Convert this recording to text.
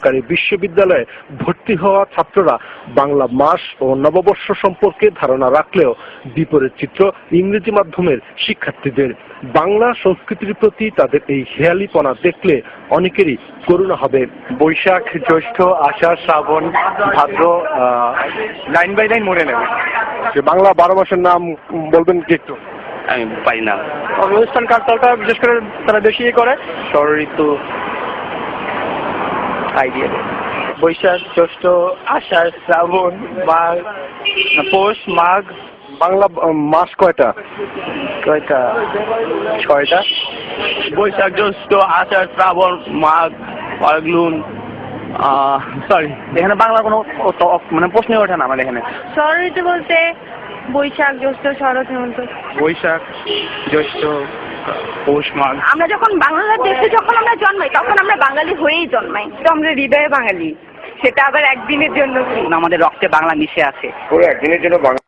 সরকারি বিশ্ববিদ্যালয়ে ভর্তি হওয়া ছাত্ররা বাংলা মাস ও নববর্ষ সম্পর্কে ধারণা রাখলেও বিপরীত চিত্র ইংরেজি মাধ্যমের শিক্ষার্থীদের। বাংলা সংস্কৃতির প্রতি তাদের এই হেয়ালিপনা দেখলে অনেকেরই করুণা হবে। বৈশাখ, জ্যৈষ্ঠ, আষাঢ়, শ্রাবণ, ভাদ্র লাইন বাই লাইন মনে নেবে। বাংলা 12 মাসের নাম বলবেন কি একটু? আমি পারি না। অনুষ্ঠান কালচারটা বিশেষ করে তারা বেশি করে। ষড় ঋতু আইডিয়া বৈশাখ, জ্যৈষ্ঠ, আষাঢ়, শ্রাবণ, মাঘ, পৌষ, মাঘ। বাংলা মাস কয়টা? 6টা। বৈশাখ, জ্যৈষ্ঠ, আষাঢ়, শ্রাবণ, মাঘ, ফাল্গুন। সরি, এখানে বাংলা কোনো মানে প্রশ্নই ওঠে না আমাদের এখানে। ষড় ঋতু বলতে বৈশাখ, জ্যৈষ্ঠ, শরৎ, হেমন্ত। বৈশাখ, জ্যৈষ্ঠ, পৌষ, মাঘ। আমরা যখন বাংলাদেশে আমরা জন্মাই তখন আমরা বাঙালি হয়েই জন্মাই, তো আমরা হৃদয়ে বাঙালি। সেটা আবার একদিনের জন্য কি? আমাদের রক্তে বাংলা মিশে আছে। পুরো একদিনের জন্য বাংলা